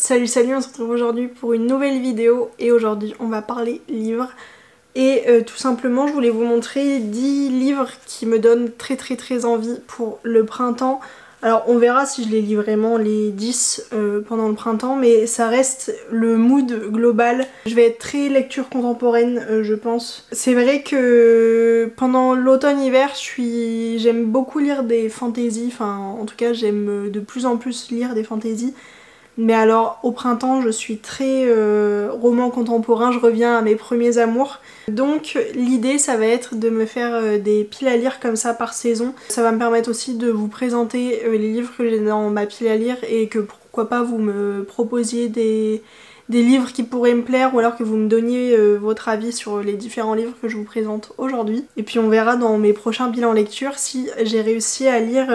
Salut, on se retrouve aujourd'hui pour une nouvelle vidéo et aujourd'hui on va parler livres. Et tout simplement je voulais vous montrer 10 livres qui me donnent très envie pour le printemps. Alors on verra si je les lis vraiment les 10 pendant le printemps, mais ça reste le mood global. Je vais être très lecture contemporaine je pense. C'est vrai que pendant l'automne-hiver j'aime beaucoup lire des fantaisies, enfin en tout cas j'aime de plus en plus lire des fantaisies. Mais alors au printemps je suis très roman contemporain, je reviens à mes premiers amours. Donc l'idée ça va être de me faire des piles à lire comme ça par saison. Ça va me permettre aussi de vous présenter les livres que j'ai dans ma pile à lire et que pourquoi pas vous me proposiez des livres qui pourraient me plaire ou alors que vous me donniez votre avis sur les différents livres que je vous présente aujourd'hui. Et puis on verra dans mes prochains bilans lecture si j'ai réussi à lire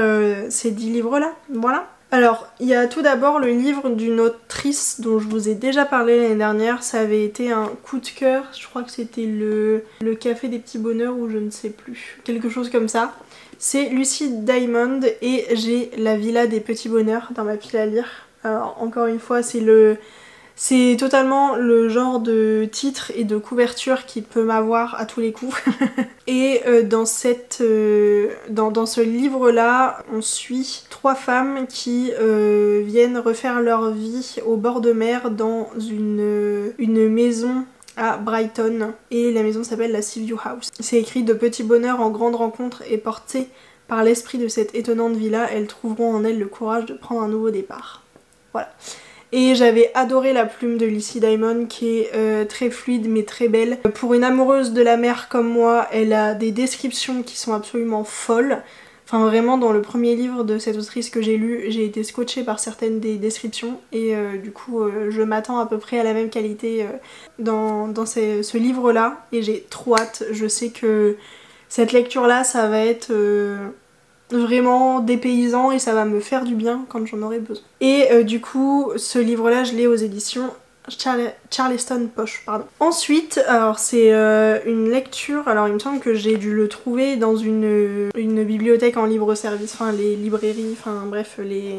ces 10 livres là. Voilà. Alors, il y a tout d'abord le livre d'une autrice dont je vous ai déjà parlé l'année dernière. Ça avait été un coup de cœur, je crois que c'était le Café des Petits Bonheurs ou je ne sais plus, quelque chose comme ça. C'est Lucy Diamond et j'ai La Villa des Petits Bonheurs dans ma pile à lire. Alors, encore une fois, c'est totalement le genre de titre et de couverture qui peut m'avoir à tous les coups. Et dans ce livre-là, on suit 3 femmes qui viennent refaire leur vie au bord de mer dans une maison à Brighton. Et la maison s'appelle la Seaview House. C'est écrit de petits bonheurs en grandes rencontres et porté par l'esprit de cette étonnante villa, elles trouveront en elle le courage de prendre un nouveau départ. Voilà. Et j'avais adoré la plume de Lucy Diamond qui est très fluide mais très belle. Pour une amoureuse de la mer comme moi, elle a des descriptions qui sont absolument folles. Enfin vraiment dans le premier livre de cette autrice que j'ai lu, j'ai été scotchée par certaines des descriptions et du coup je m'attends à peu près à la même qualité dans ce livre-là et j'ai trop hâte. Je sais que cette lecture-là ça va être vraiment dépaysant et ça va me faire du bien quand j'en aurai besoin. Et du coup ce livre là je l'ai aux éditions Charleston Poche, pardon. Ensuite, alors c'est une lecture, alors il me semble que j'ai dû le trouver dans une bibliothèque en libre service, enfin les librairies, enfin bref les...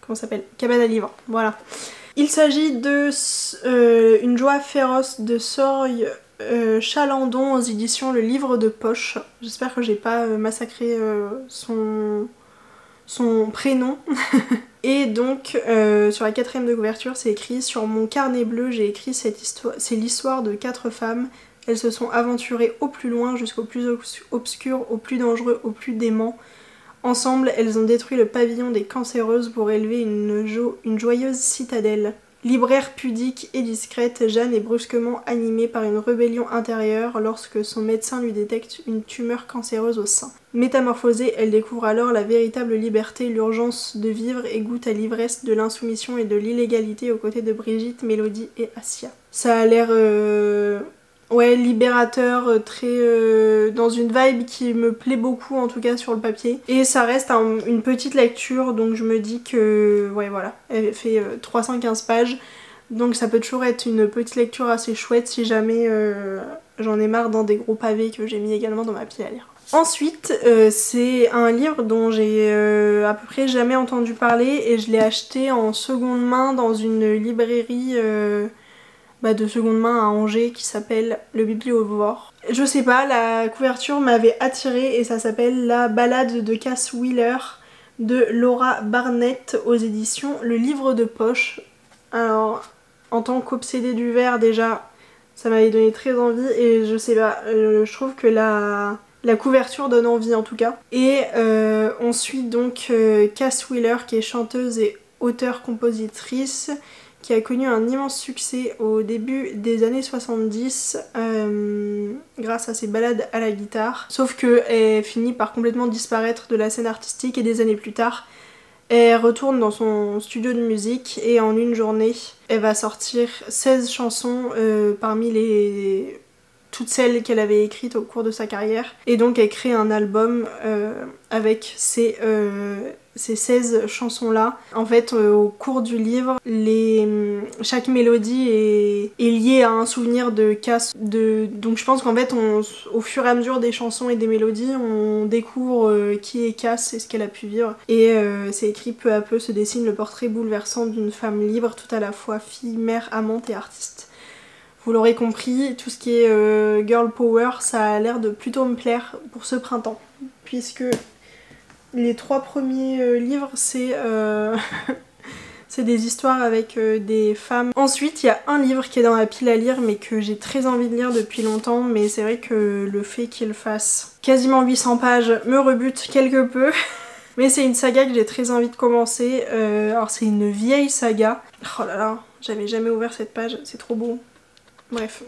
comment ça s'appelle, cabanes à livres, voilà. Il s'agit de Une joie féroce de Sorg Chalandon aux éditions Le Livre de Poche. J'espère que j'ai pas massacré son prénom. Et donc sur la 4ème de couverture c'est écrit: sur mon carnet bleu j'ai écrit cette histoire, c'est l'histoire de 4 femmes. Elles se sont aventurées au plus loin jusqu'au plus obscur, au plus dangereux, au plus dément. Ensemble elles ont détruit le pavillon des cancéreuses pour élever une joyeuse citadelle. Libraire pudique et discrète, Jeanne est brusquement animée par une rébellion intérieure lorsque son médecin lui détecte une tumeur cancéreuse au sein. Métamorphosée, elle découvre alors la véritable liberté, l'urgence de vivre et goûte à l'ivresse de l'insoumission et de l'illégalité aux côtés de Brigitte, Mélodie et Assia. Ça a l'air ouais, libérateur, très dans une vibe qui me plaît beaucoup en tout cas sur le papier. Et ça reste une petite lecture donc je me dis que ouais voilà, elle fait 315 pages. Donc ça peut toujours être une petite lecture assez chouette si jamais j'en ai marre dans des gros pavés que j'ai mis également dans ma pile à lire. Ensuite, c'est un livre dont j'ai à peu près jamais entendu parler et je l'ai acheté en seconde main dans une librairie de seconde main à Angers qui s'appelle Le Bibliovore. Je sais pas, la couverture m'avait attirée et ça s'appelle La Ballade de Cass Wheeler de Laura Barnett aux éditions Le Livre de Poche. Alors, en tant qu'obsédée du verre déjà, ça m'avait donné très envie et je sais pas, je trouve que la couverture donne envie en tout cas. Et on suit donc Cass Wheeler qui est chanteuse et auteure-compositrice qui a connu un immense succès au début des années 70 grâce à ses ballades à la guitare. Sauf qu'elle finit par complètement disparaître de la scène artistique et des années plus tard, elle retourne dans son studio de musique et en une journée, elle va sortir 16 chansons parmi toutes celles qu'elle avait écrites au cours de sa carrière. Et donc elle crée un album avec ses ces 16 chansons-là. En fait, au cours du livre, chaque mélodie est liée à un souvenir de Cass. Donc je pense qu'en fait, au fur et à mesure des chansons et des mélodies, on découvre qui est Cass et ce qu'elle a pu vivre. Et c'est écrit peu à peu se dessine le portrait bouleversant d'une femme libre, tout à la fois fille, mère, amante et artiste. Vous l'aurez compris, tout ce qui est girl power, ça a l'air de plutôt me plaire pour ce printemps. Puisque les 3 premiers livres, c'est c'est des histoires avec des femmes. Ensuite, il y a un livre qui est dans la pile à lire, mais que j'ai très envie de lire depuis longtemps. Mais c'est vrai que le fait qu'il fasse quasiment 800 pages me rebute quelque peu. Mais c'est une saga que j'ai très envie de commencer. Alors c'est une vieille saga. Oh là là, j'avais jamais ouvert cette page, c'est trop beau. Bref.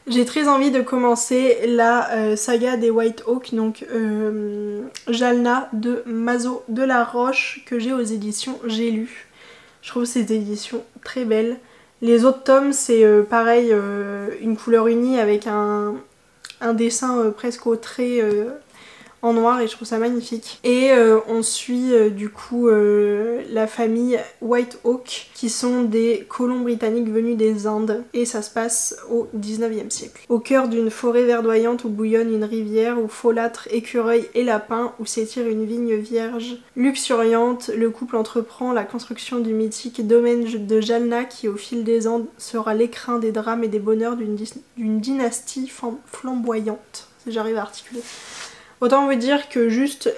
J'ai très envie de commencer la saga des White Oak, donc Jalna de Mazo de la Roche, que j'ai aux éditions J'ai lu. Je trouve ces éditions très belles. Les autres tomes, c'est pareil, une couleur unie avec un dessin presque au trait en noir et je trouve ça magnifique. Et on suit du coup la famille White Oak qui sont des colons britanniques venus des Indes et ça se passe au 19e siècle. Au cœur d'une forêt verdoyante où bouillonne une rivière, où folâtrent écureuils et lapins, où s'étire une vigne vierge luxuriante, le couple entreprend la construction du mythique domaine de Jalna qui au fil des Andes sera l'écrin des drames et des bonheurs d'une dynastie flamboyante. Si j'arrive à articuler. Autant vous dire que juste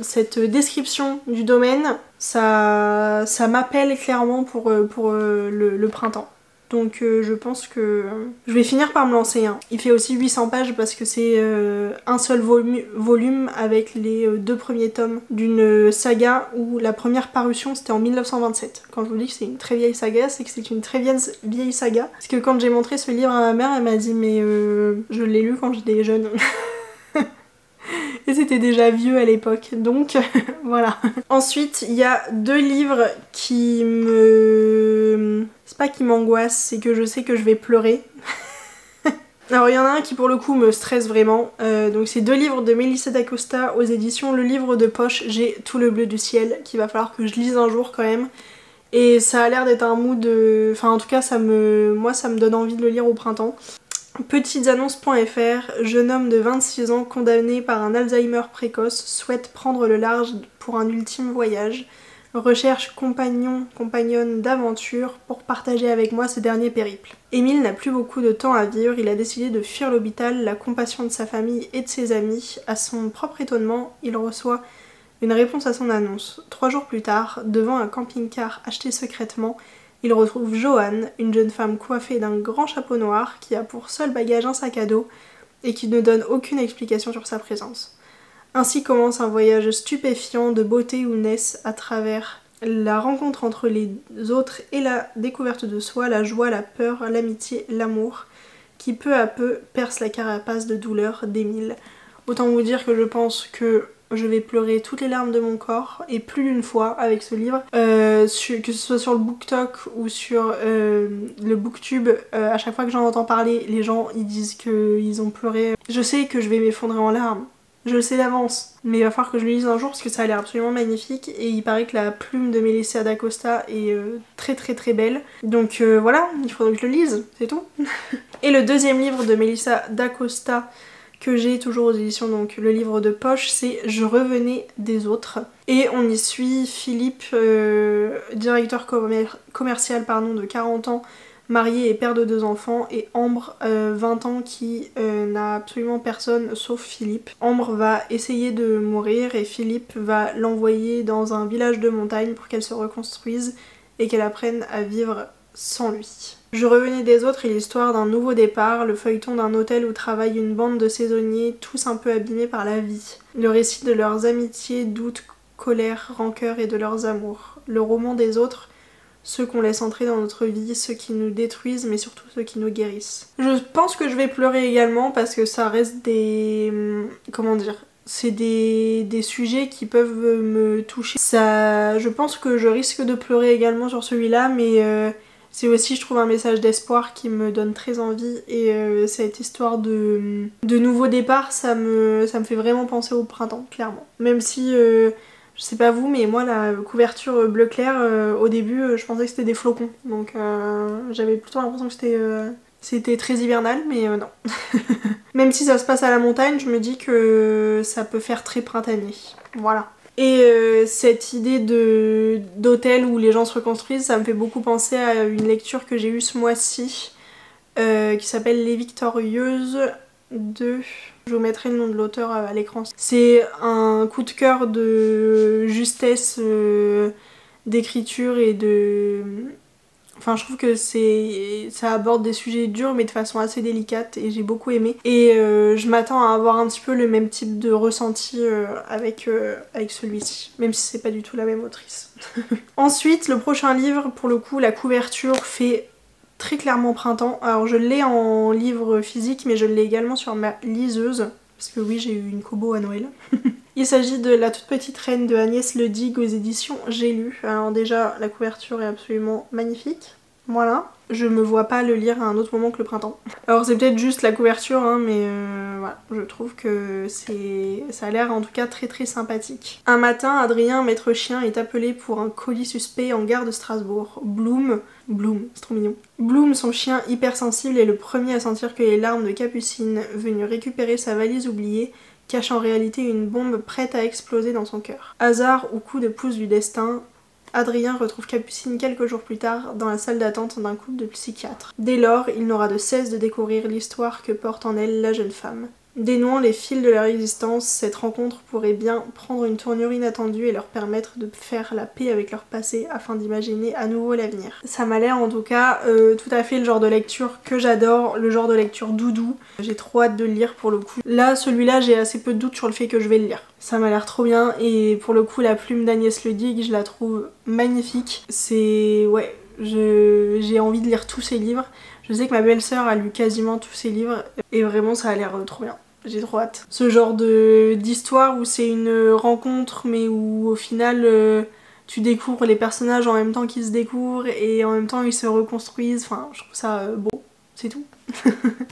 cette description du domaine, ça m'appelle clairement pour le printemps. Donc je pense que je vais finir par me lancer. Hein. Il fait aussi 800 pages parce que c'est un seul volume avec les 2 premiers tomes d'une saga où la première parution c'était en 1927. Quand je vous dis que c'est une très vieille saga, c'est que c'est une très vieille saga. Parce que quand j'ai montré ce livre à ma mère, elle m'a dit mais je l'ai lu quand j'étais jeune. Et c'était déjà vieux à l'époque, donc voilà. Ensuite, il y a 2 livres qui me... C'est pas qui m'angoissent, c'est que je sais que je vais pleurer. Alors il y en a un qui pour le coup me stresse vraiment, donc c'est 2 livres de Melissa d'Acosta aux éditions Le Livre de Poche, J'ai tout le bleu du ciel, qu'il va falloir que je lise un jour quand même. Et ça a l'air d'être un mood... Enfin en tout cas moi ça me donne envie de le lire au printemps. Petitesannonces.fr, jeune homme de 26 ans condamné par un Alzheimer précoce souhaite prendre le large pour un ultime voyage. Recherche compagnonne d'aventure pour partager avec moi ce dernier périple. Émile n'a plus beaucoup de temps à vivre, il a décidé de fuir l'hôpital, la compassion de sa famille et de ses amis. À son propre étonnement, il reçoit une réponse à son annonce. 3 jours plus tard, devant un camping-car acheté secrètement, il retrouve Joanne, une jeune femme coiffée d'un grand chapeau noir qui a pour seul bagage un sac à dos et qui ne donne aucune explication sur sa présence. Ainsi commence un voyage stupéfiant de beauté où naissent à travers la rencontre entre les autres et la découverte de soi, la joie, la peur, l'amitié, l'amour, qui peu à peu perce la carapace de douleur d'Émile. Autant vous dire que je pense que je vais pleurer toutes les larmes de mon corps et plus d'une fois avec ce livre, que ce soit sur le BookTok ou sur le BookTube, à chaque fois que j'en entends parler, les gens ils disent qu'ils ont pleuré. Je sais que je vais m'effondrer en larmes, je le sais d'avance, mais il va falloir que je le lise un jour parce que ça a l'air absolument magnifique et il paraît que la plume de Melissa d'Acosta est très très très belle. Donc voilà, il faudrait que je le lise, c'est tout. Et le deuxième livre de Melissa d'Acosta que j'ai toujours aux éditions, donc le livre de poche, c'est Je revenais des autres. Et on y suit Philippe, directeur commercial de 40 ans, marié et père de 2 enfants, et Ambre, 20 ans, qui n'a absolument personne sauf Philippe. Ambre va essayer de mourir et Philippe va l'envoyer dans un village de montagne pour qu'elle se reconstruise et qu'elle apprenne à vivre sans lui. Je revenais des autres et l'histoire d'un nouveau départ, le feuilleton d'un hôtel où travaille une bande de saisonniers, tous un peu abîmés par la vie. Le récit de leurs amitiés, doutes, colères, rancœurs et de leurs amours. Le roman des autres, ceux qu'on laisse entrer dans notre vie, ceux qui nous détruisent mais surtout ceux qui nous guérissent. Je pense que je vais pleurer également parce que ça reste des... comment dire ? C'est des sujets qui peuvent me toucher. Ça, je pense que je risque de pleurer également sur celui-là, mais c'est aussi, je trouve, un message d'espoir qui me donne très envie. Et cette histoire de nouveau départ, ça me fait vraiment penser au printemps, clairement. Même si Je sais pas vous, mais moi la couverture bleu clair, au début je pensais que c'était des flocons. Donc j'avais plutôt l'impression que c'était très hivernal, mais non. Même si ça se passe à la montagne, je me dis que ça peut faire très printanier. Voilà. Et cette idée d'hôtel où les gens se reconstruisent, ça me fait beaucoup penser à une lecture que j'ai eue ce mois-ci, qui s'appelle Les Victorieuses de... Je vous mettrai le nom de l'auteur à l'écran. C'est un coup de cœur de justesse d'écriture et de... Enfin, je trouve que ça aborde des sujets durs mais de façon assez délicate et j'ai beaucoup aimé. Et je m'attends à avoir un petit peu le même type de ressenti avec celui-ci, même si c'est pas du tout la même autrice. Ensuite, le prochain livre, pour le coup, la couverture fait très clairement printemps. Alors je l'ai en livre physique, mais je l'ai également sur ma liseuse, parce que oui, j'ai eu une Kobo à Noël. Il s'agit de La toute petite reine de Agnès Le Digue aux éditions J'ai lu. Alors déjà, la couverture est absolument magnifique. Voilà. Je me vois pas le lire à un autre moment que le printemps. Alors c'est peut-être juste la couverture, hein, mais voilà, je trouve que ça a l'air en tout cas très très sympathique. Un matin, Adrien, maître chien, est appelé pour un colis suspect en gare de Strasbourg. Bloom, c'est trop mignon. Bloom, son chien hypersensible, est le premier à sentir que les larmes de Capucine, venue récupérer sa valise oubliée, cachent en réalité une bombe prête à exploser dans son cœur. Hasard ou coup de pouce du destin, Adrien retrouve Capucine quelques jours plus tard dans la salle d'attente d'un couple de psychiatres. Dès lors, il n'aura de cesse de découvrir l'histoire que porte en elle la jeune femme. Dénouant les fils de leur existence, cette rencontre pourrait bien prendre une tournure inattendue et leur permettre de faire la paix avec leur passé afin d'imaginer à nouveau l'avenir. Ça m'a l'air en tout cas tout à fait le genre de lecture que j'adore, le genre de lecture doudou. J'ai trop hâte de le lire pour le coup. Là, celui-là, j'ai assez peu de doute sur le fait que je vais le lire. Ça m'a l'air trop bien et pour le coup, la plume d'Agnès Le Digue, je la trouve magnifique. C'est... ouais, j'ai envie de lire tous ses livres. Je sais que ma belle-sœur a lu quasiment tous ses livres et vraiment ça a l'air trop bien. J'ai trop hâte. Ce genre d'histoire où c'est une rencontre mais où au final tu découvres les personnages en même temps qu'ils se découvrent et en même temps ils se reconstruisent. Enfin, je trouve ça beau. C'est tout.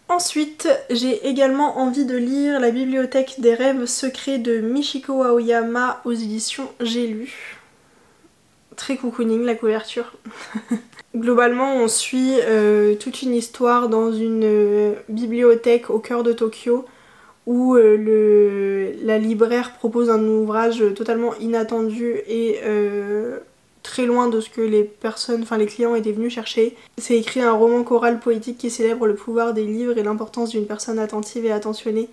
Ensuite, j'ai également envie de lire La bibliothèque des rêves secrets de Michiko Aoyama aux éditions J'ai lu. Très cocooning la couverture. Globalement, on suit toute une histoire dans une bibliothèque au cœur de Tokyo où la libraire propose un ouvrage totalement inattendu et très loin de ce que les clients étaient venus chercher. C'est écrit un roman choral poétique qui célèbre le pouvoir des livres et l'importance d'une personne attentive et attentionnée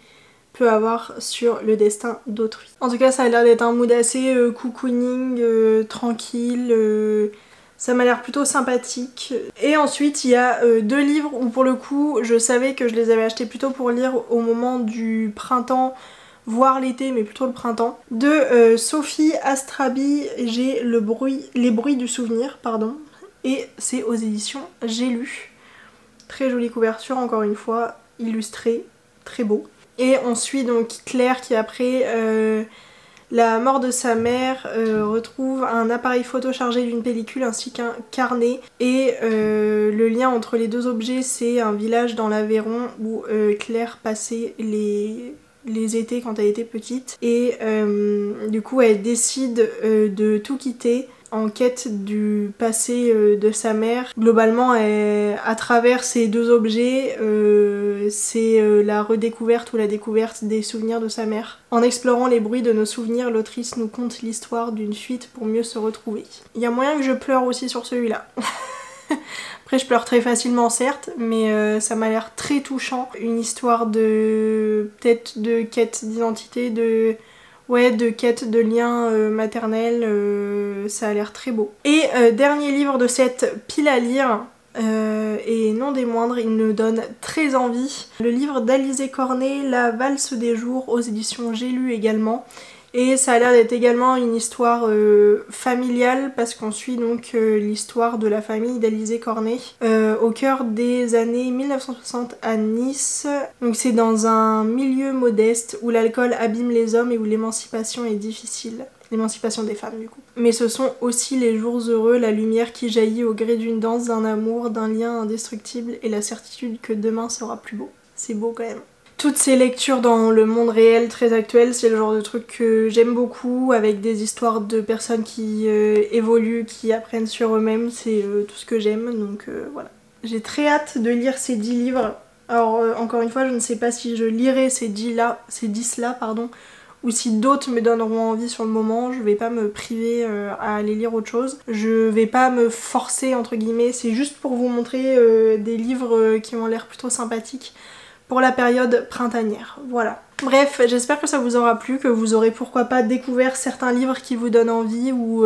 peut avoir sur le destin d'autrui. En tout cas, ça a l'air d'être un mood assez cocooning, tranquille, ça m'a l'air plutôt sympathique. Et ensuite, il y a deux livres où pour le coup, je savais que je les avais achetés plutôt pour lire au moment du printemps, voire l'été, mais plutôt le printemps. De Sophie Astrabi, j'ai Les bruits du souvenir, pardon. Et c'est aux éditions J'ai lu. Très jolie couverture, encore une fois, illustrée, très beau. Et on suit donc Claire qui après la mort de sa mère retrouve un appareil photo chargé d'une pellicule ainsi qu'un carnet. Et le lien entre les deux objets, c'est un village dans l'Aveyron où Claire passait les étés quand elle était petite. Et du coup elle décide de tout quitter en quête du passé de sa mère. Globalement, à travers ces deux objets, c'est la redécouverte ou la découverte des souvenirs de sa mère. En explorant les bruits de nos souvenirs, l'autrice nous conte l'histoire d'une fuite pour mieux se retrouver. Il y a moyen que je pleure aussi sur celui-là. Après, je pleure très facilement, certes, mais ça m'a l'air très touchant. Une histoire peut-être de quête d'identité, de quête de lien maternel, ça a l'air très beau. Et dernier livre de cette pile à lire, et non des moindres, il me donne très envie. Le livre d'Alizé Cornet, La valse des jours, aux éditions J'ai lu également. Et ça a l'air d'être également une histoire familiale parce qu'on suit donc l'histoire de la famille d'Alizé Cornet au cœur des années 1960 à Nice. Donc c'est dans un milieu modeste où l'alcool abîme les hommes et où l'émancipation est difficile. L'émancipation des femmes du coup. Mais ce sont aussi les jours heureux, la lumière qui jaillit au gré d'une danse, d'un amour, d'un lien indestructible et la certitude que demain sera plus beau. C'est beau quand même. toutes ces lectures dans le monde réel très actuel, c'est le genre de truc que j'aime beaucoup, avec des histoires de personnes qui évoluent, qui apprennent sur eux-mêmes, c'est tout ce que j'aime, donc voilà. J'ai très hâte de lire ces 10 livres. Alors encore une fois, je ne sais pas si je lirai ces 10 là, ou si d'autres me donneront envie sur le moment. Je vais pas me priver à aller lire autre chose. Je vais pas me forcer entre guillemets, c'est juste pour vous montrer des livres qui ont l'air plutôt sympathiques pour la période printanière, voilà. Bref, j'espère que ça vous aura plu, que vous aurez pourquoi pas découvert certains livres qui vous donnent envie ou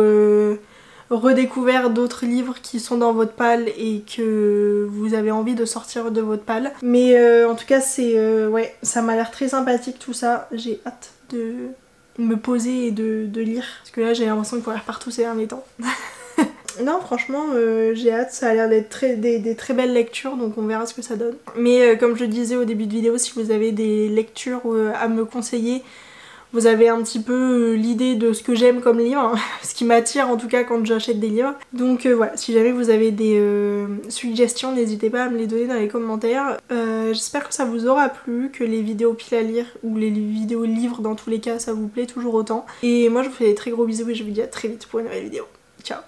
redécouvert d'autres livres qui sont dans votre palle et que vous avez envie de sortir de votre palle. Mais en tout cas, ouais, ça m'a l'air très sympathique tout ça. J'ai hâte de me poser et de lire. Parce que là, j'ai l'impression de courir partout ces derniers temps. Non, franchement, j'ai hâte, ça a l'air d'être des très belles lectures, donc on verra ce que ça donne. Mais comme je le disais au début de vidéo, si vous avez des lectures à me conseiller, vous avez un petit peu l'idée de ce que j'aime comme livre, ce qui m'attire en tout cas quand j'achète des livres. Donc voilà, si jamais vous avez des suggestions, n'hésitez pas à me les donner dans les commentaires. J'espère que ça vous aura plu, que les vidéos piles à lire ou les vidéos livres dans tous les cas, ça vous plaît toujours autant. Et moi je vous fais des très gros bisous et je vous dis à très vite pour une nouvelle vidéo. Ciao!